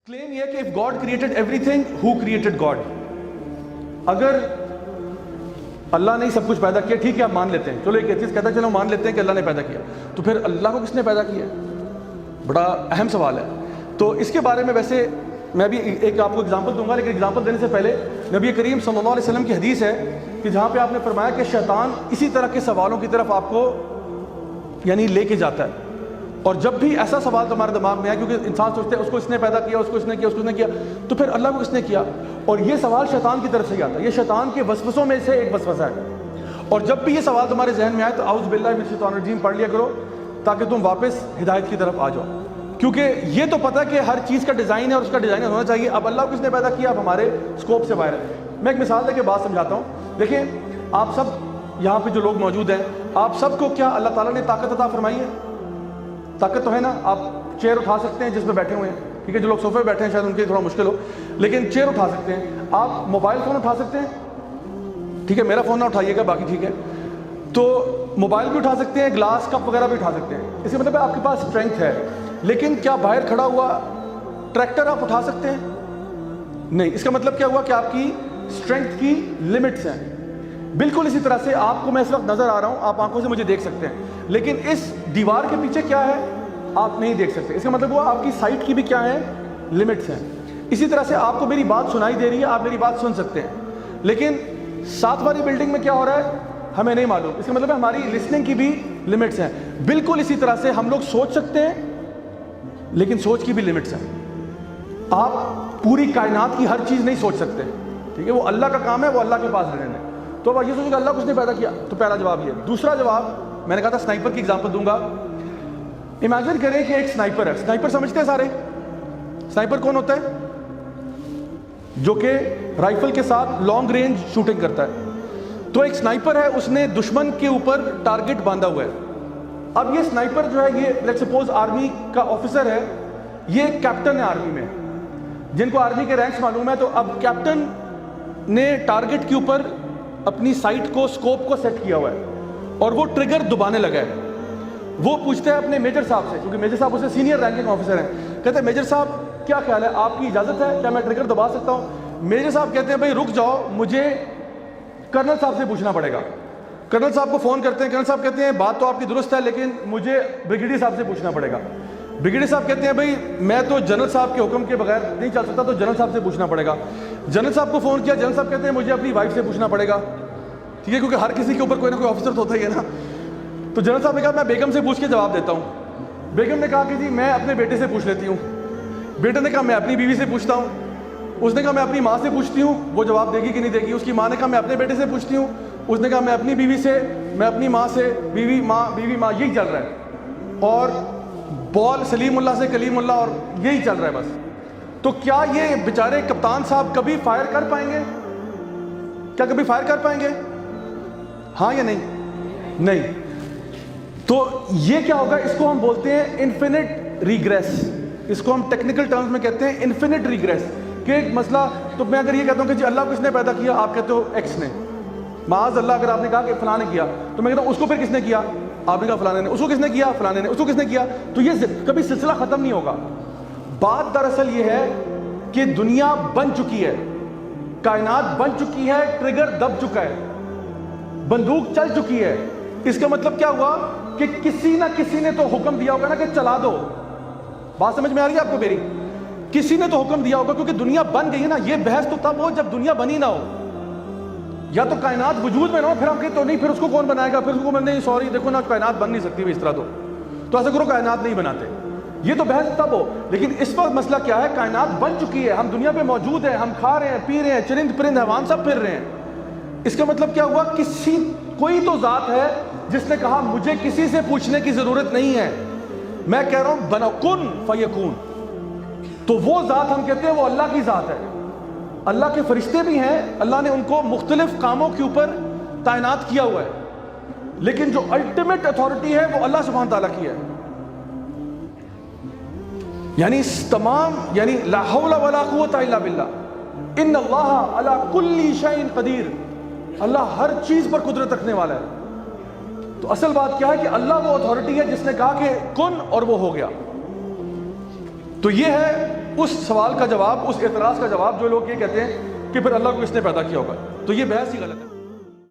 Claim ये है कि if God created everything, who created God? अगर अल्लाह ने सब कुछ पैदा किया, ठीक है आप मान लेते हैं, चलो एक चीज़ कहता है, चलो मान लेते हैं कि अल्लाह ने पैदा किया, तो फिर अल्लाह को किसने पैदा किया? बड़ा अहम सवाल है। तो इसके बारे में वैसे मैं भी एक आपको एग्जांपल दूंगा, लेकिन एग्जांपल देने से पहले नबी करीम सल्लल्लाहु अलैहि वसल्लम की हदीस है कि जहाँ पे आपने फरमाया कि शैतान इसी तरह के सवालों की तरफ आपको यानी लेके जाता है, और जब भी ऐसा सवाल तुम्हारे दिमाग में आए, क्योंकि इंसान सोचते हैं उसको इसने पैदा किया, उसको इसने किया, उसको इसने किया, तो फिर अल्लाह को किसने किया? और ये सवाल शैतान की तरफ से ही आता है, ये शैतान के वसवसों में से एक वसवसा है। और जब भी ये सवाल तुम्हारे जहन में आए तो आउज़ बिल्लाहि मिनश शैतानिर रजीम पढ़ लिया करो, ताकि तुम वापस हिदायत की तरफ आ जाओ। क्योंकि ये तो पता है कि हर चीज़ का डिज़ाइन है और उसका डिज़ाइन होना चाहिए। अब अल्लाह को किसने पैदा किया? अब हमारे स्कोप से बाहर है। मैं एक मिसाल देके बात समझाता हूँ। देखिए आप सब यहाँ पे जो लोग मौजूद हैं, आप सबको क्या अल्लाह ताला ने ताकत अता फरमाई है? ताकत तो है ना, आप चेयर उठा सकते हैं जिसमें बैठे हुए हैं, ठीक है। जो लोग सोफे पे बैठे हैं शायद उनके लिए थोड़ा मुश्किल हो, लेकिन चेयर उठा सकते हैं। आप मोबाइल फ़ोन उठा सकते हैं, ठीक है, मेरा फ़ोन ना उठाइएगा, बाकी ठीक है। तो मोबाइल भी उठा सकते हैं, ग्लास कप वगैरह भी उठा सकते हैं। इसका मतलब है आपके पास स्ट्रेंथ है। लेकिन क्या बाहर खड़ा हुआ ट्रैक्टर आप उठा सकते हैं? नहीं। इसका मतलब क्या हुआ कि आपकी स्ट्रेंथ की लिमिट्स हैं। बिल्कुल इसी तरह से आपको मैं इस वक्त नज़र आ रहा हूँ, आप आंखों से मुझे देख सकते हैं, लेकिन इस दीवार के पीछे क्या है आप नहीं देख सकते। इसका मतलब वो आपकी साइट की भी क्या है, लिमिट्स हैं। इसी तरह से आपको मेरी बात सुनाई दे रही है, आप मेरी बात सुन सकते हैं, लेकिन साथ वाली बिल्डिंग में क्या हो रहा है हमें नहीं मालूम। इसका मतलब है हमारी लिसनिंग की भी लिमिट्स हैं। बिल्कुल इसी तरह से हम लोग सोच सकते हैं, लेकिन सोच की भी लिमिट्स हैं। आप पूरी कायनात की हर चीज़ नहीं सोच सकते, ठीक है, वो अल्लाह का काम है, वो अल्लाह के पास रहने हैं। तो अब ये सोचो कि अल्लाह को उसने पैदा किया, तो पहला जवाब ये। दूसरा जवाब मैंने कहा था स्नाइपर की एग्जांपल दूंगा। इमेजिन करें कि एक स्नाइपर है। स्नाइपर समझते हैं सारे? स्नाइपर कौन होता है? जो कि राइफल के साथ लॉन्ग रेंज शूटिंग करता है। तो एक स्नाइपर है, उसने दुश्मन के ऊपर टारगेट बांधा हुआ है। अब ये स्नाइपर जो है, ये लेट्स सपोज आर्मी का ऑफिसर है, ये कैप्टन है आर्मी में, जिनको आर्मी के रैंक्स मालूम है। तो अब कैप्टन ने टारगेट के ऊपर अपनी साइट को, स्कोप को सेट किया हुआ है, और वो ट्रिगर दबाने लगा है। वो पूछता है अपने मेजर साहब से, क्योंकि मेजर साहब उससे सीनियर रैंकिंग ऑफिसर हैं। कहते हैं मेजर साहब क्या ख्याल है, आपकी इजाज़त है, क्या मैं ट्रिगर दबा सकता हूँ? मेजर साहब कहते हैं भाई रुक जाओ, मुझे कर्नल साहब से पूछना पड़ेगा। कर्नल साहब को फ़ोन करते हैं, कर्नल साहब कहते हैं बात तो आपकी दुरुस्त है, लेकिन मुझे ब्रिगेडियर साहब से पूछना पड़ेगा। ब्रिगेडियर साहब कहते हैं भाई मैं तो जनरल साहब के हुक्म के बगैर नहीं चल सकता, तो जनरल साहब से पूछना पड़ेगा। जनरल साहब को फ़ोन किया, जनरल साहब कहते हैं मुझे अपनी वाइफ से पूछना पड़ेगा, ठीक है, क्योंकि हर किसी के ऊपर कोई ना कोई ऑफिसर तो होता ही है ना। तो जनरल साहब ने कहा मैं बेगम से पूछ के जवाब देता हूँ। बेगम ने कहा कि जी मैं अपने बेटे से पूछ लेती हूँ। बेटे ने कहा मैं अपनी बीवी से पूछता हूँ। उसने कहा मैं अपनी माँ से पूछती हूँ, वो जवाब देगी कि नहीं देगी। उसकी माँ ने कहा मैं अपने बेटे से पूछती हूँ। उसने कहा मैं अपनी बीवी से, मैं अपनी माँ से, बीवी माँ, यही चल रहा है। और बॉल सलीमुल्लाह से कलीमुल्लाह, और यही चल रहा है बस। तो क्या ये बेचारे कप्तान साहब कभी फायर कर पाएंगे? क्या कभी फायर कर पाएंगे? हाँ या नहीं? नहीं। तो ये क्या होगा, इसको हम बोलते हैं इन्फिनिट रिग्रेस। इसको हम टेक्निकल टर्म्स में कहते हैं इन्फिनिट रिग्रेस। कि एक मसला, तो मैं अगर ये कहता हूँ कि जी अल्लाह को किसने पैदा किया, आप कहते हो एक्स ने, माज़ अल्लाह। अगर आपने कहा कि फलां ने किया, तो मैं कहता हूँ उसको फिर किसने किया? आपने कहा फलाने ने। उसको किसने किया? फलाने ने। उसको किसने किया? तो ये कभी सिलसिला ख़त्म नहीं होगा। बात दरअसल ये है कि दुनिया बन चुकी है, कायनात बन चुकी है, ट्रिगर दब चुका है, बंदूक चल चुकी है। इसका मतलब क्या हुआ कि किसी ना किसी ने तो हुक्म दिया होगा ना कि चला दो। बात समझ में आ रही है आपको मेरी? किसी ने तो हुक्म दिया होगा, क्योंकि दुनिया बन गई है ना। ये बहस तो तब हो जब दुनिया बनी ना हो, या तो कायनात वजूद में ना हो, फिर हम कहते तो नहीं, फिर उसको कौन बनाएगा? फिर उसको नहीं, सॉरी देखो ना, कायनात बन नहीं सकती इस तरह। तो ऐसा करो कायनात नहीं बनाते। ये तो बहस तब हो। लेकिन इस वक्त मसला क्या है, कायनात बन चुकी है, हम दुनिया पे मौजूद हैं, हम खा रहे हैं, पी रहे हैं, चरिंद परिंद हैवान सब फिर रहे हैं। इसका मतलब क्या हुआ, कोई तो ज़ात है जिसने कहा मुझे किसी से पूछने की ज़रूरत नहीं है, मैं कह रहा हूँ बनो, कुन फयकून। तो वो ज़ात हम कहते हैं वो अल्लाह की ज़ात है। अल्लाह के फरिश्ते भी हैं, अल्लाह ने उनको मुख्तलिफ कामों के ऊपर तैनात किया हुआ है, लेकिन जो अल्टीमेट अथॉरिटी है वो अल्लाह सुब्हान ताला की है। यानी तमाम, यानी ला हौला वला कुव्वता इल्ला बिल्लाह, इन्नल्लाह अला कुल्ली शैइन कदीर। अल्लाह हर चीज पर कुदरत रखने वाला है। तो असल बात क्या है कि अल्लाह वो अथॉरिटी है जिसने कहा कि कुन और वो हो गया। तो ये है اس سوال کا جواب، اس اعتراض کا جواب جو لوگ یہ کہتے ہیں کہ پھر اللہ کو کس نے پیدا کیا ہوگا، تو یہ بحث ہی غلط ہے۔